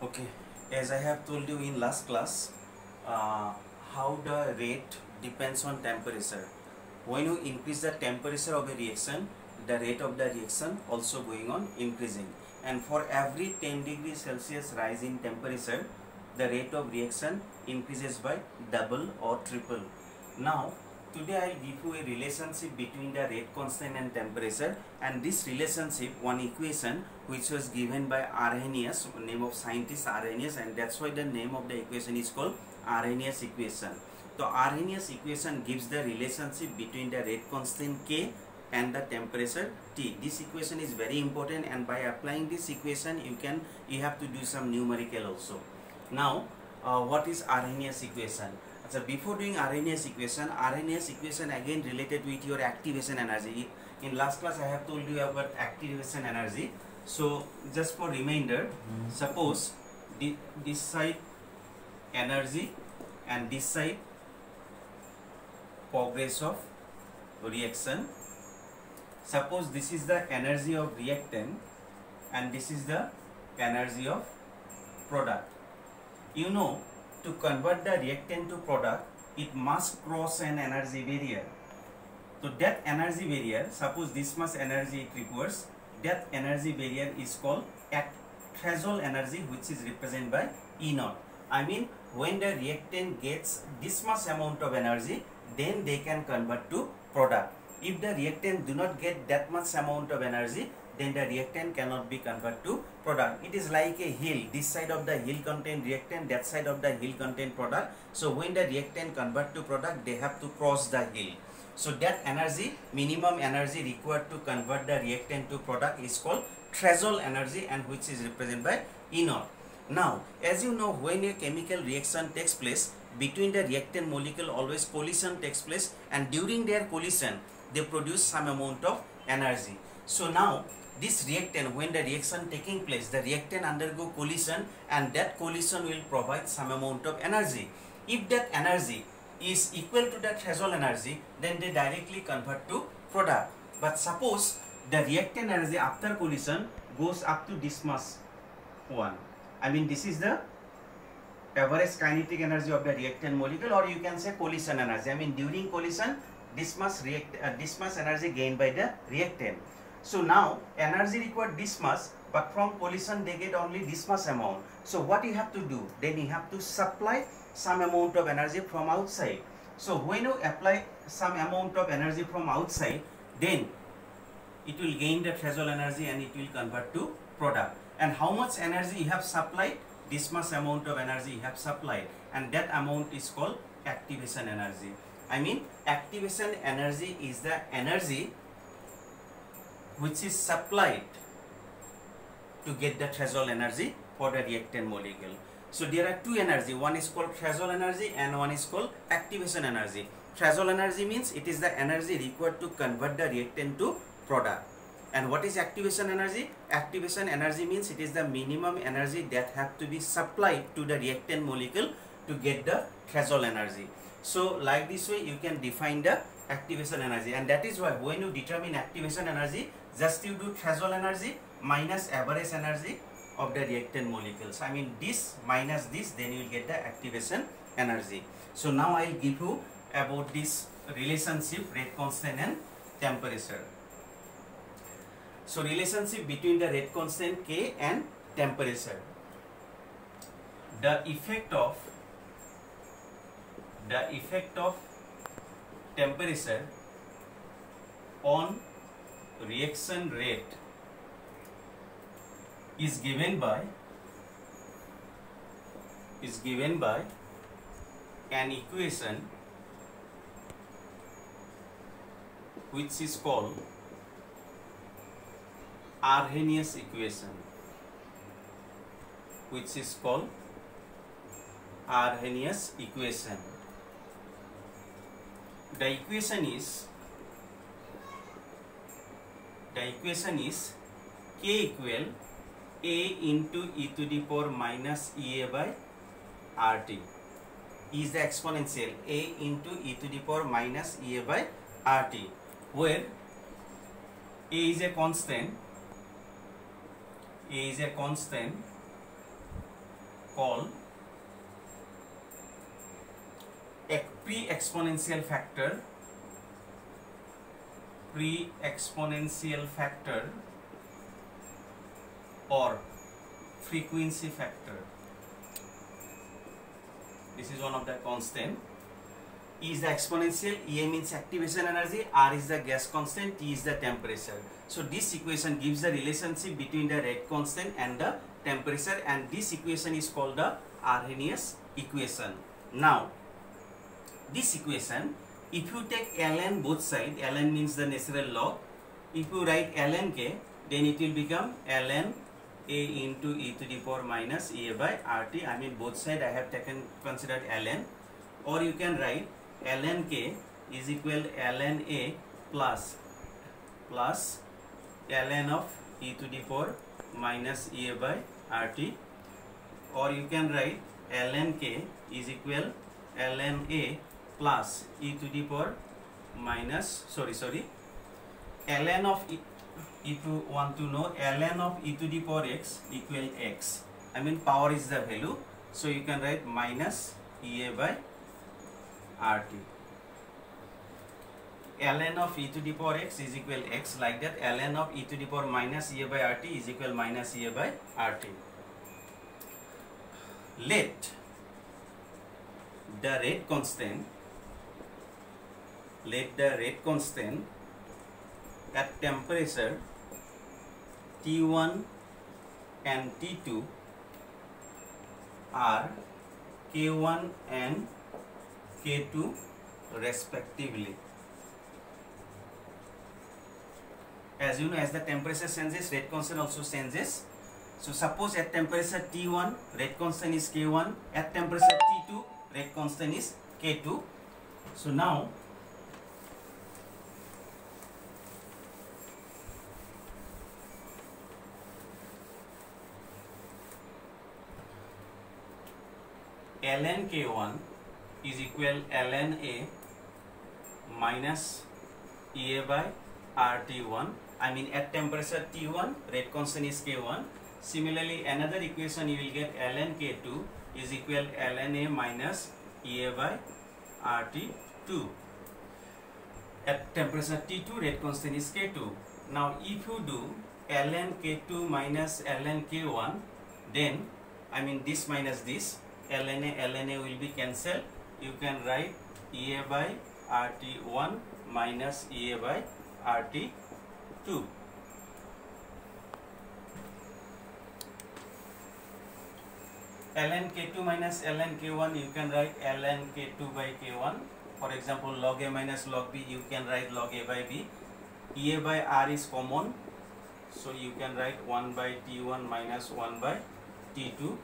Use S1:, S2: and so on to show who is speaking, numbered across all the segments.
S1: Okay, as I have told you in last class, how the rate depends on temperature. When you increase the temperature of a reaction, the rate of the reaction also going on increasing. And for every 10 degrees Celsius rise in temperature, the rate of reaction increases by double or triple. Now, today I will give you a relationship between the rate constant and temperature, and this relationship, one equation which was given by Arrhenius, name of scientist Arrhenius, and that's why the name of the equation is called Arrhenius equation. The Arrhenius equation gives the relationship between the rate constant K and the temperature T. This equation is very important, and by applying this equation you have to do some numerical also. Now, what is Arrhenius equation? So before doing Arrhenius equation again related with your activation energy. In last class I have told you about activation energy. So just for reminder, suppose this side energy and this side progress of reaction. Suppose this is the energy of reactant and this is the energy of product. You know, to convert the reactant to product, it must cross an energy barrier. So that energy barrier, suppose this much energy it requires, that energy barrier is called threshold energy, which is represented by E0. I mean, when the reactant gets this much amount of energy, then they can convert to product. If the reactant do not get that much amount of energy, then the reactant cannot be converted to product. It is like a hill. This side of the hill contain reactant, that side of the hill contain product. So when the reactant convert to product, they have to cross the hill. So that energy, minimum energy required to convert the reactant to product is called threshold energy, and which is represented by E0. Now, as you know, when a chemical reaction takes place, between the reactant molecule always collision takes place, and during their collision, they produce some amount of energy. So now, this reactant, when the reaction taking place, the reactant undergo collision, and that collision will provide some amount of energy. If that energy is equal to the threshold energy, then they directly convert to product. But suppose the reactant energy after collision goes up to this much one. I mean, this is the average kinetic energy of the reactant molecule, or you can say collision energy. I mean, during collision, this much energy gained by the reactant. So now energy required this much, but from collision they get only this much amount. So what you have to do? Then you have to supply some amount of energy from outside. So when you apply some amount of energy from outside, then it will gain the threshold energy and it will convert to product. And how much energy you have supplied? This much amount of energy you have supplied, and that amount is called activation energy. I mean, activation energy is the energy which is supplied to get the threshold energy for the reactant molecule. So there are two energy, one is called threshold energy and one is called activation energy. Threshold energy means it is the energy required to convert the reactant to product. And what is activation energy? Activation energy means it is the minimum energy that have to be supplied to the reactant molecule to get the threshold energy. So like this way you can define the activation energy, and that is why when you determine activation energy, just you do threshold energy minus average energy of the reactant molecules. I mean, this minus this, then you will get the activation energy. So now I will give you about this relationship rate constant and temperature. So relationship between the rate constant K and temperature. The effect of temperature on reaction rate is given by an equation which is called Arrhenius equation, The equation is K equal A into e to the power minus EA by RT. E is the exponential, A into e to the power minus EA by RT, where A is a constant call a pre-exponential factor or frequency factor. This is one of the constant. E is the exponential, E means activation energy, R is the gas constant, T is the temperature. So this equation gives the relationship between the rate constant and the temperature, and this equation is called the Arrhenius equation. Now this equation, if you take ln both sides, ln means the natural log, if you write ln k, then it will become ln a into e to the power minus a by rt. I mean both sides I have considered ln, or you can write ln k is equal ln a plus ln of e to the power minus a by rt, or you can write ln k is equal ln a plus e to the power minus ln of e, if you want to know ln of e to the power x equal x, I mean power is the value, so you can write minus ea by rt. Ln of e to the power x is equal x, like that ln of e to the power minus ea by rt is equal minus ea by rt. Let the rate constant at temperature T1 and T2 are K1 and K2 respectively. As you know, as the temperature changes, rate constant also changes. So suppose at temperature T1 rate constant is K1, at temperature T2 rate constant is K2. So now ln K1 is equal ln A minus Ea by RT1. I mean at temperature T1 rate constant is K1. Similarly, another equation you will get ln K2 is equal ln A minus Ea by RT2. At temperature T2 rate constant is K2. Now if you do ln K2 minus ln K1, then I mean this minus this, ln A will be cancelled. You can write Ea by RT1 minus Ea by RT2. Ln K2 minus ln K1, you can write ln K2 by K1. For example, log A minus log B, you can write log A by B. Ea by R is common, so you can write 1 by T1 minus 1 by T2.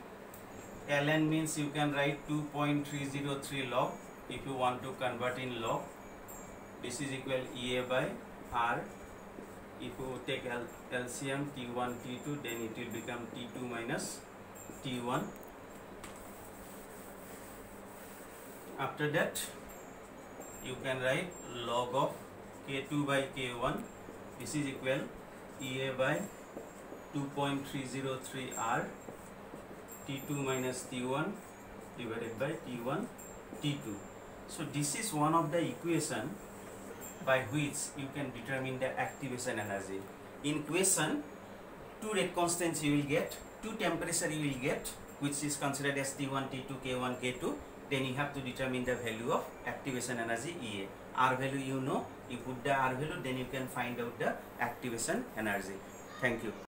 S1: Ln means you can write 2.303 log if you want to convert in log. This is equal Ea by R. If you take LCM T1 T2, then it will become T2 minus T1. After that, you can write log of K2 by K1. This is equal Ea by 2.303 R T2 minus T1 divided by T1 T2. So this is one of the equation by which you can determine the activation energy. In question, two rate constants you will get, two temperature you will get, which is considered as T1, T2, K1, K2. Then you have to determine the value of activation energy Ea. R value you know, you put the R value, then you can find out the activation energy. Thank you.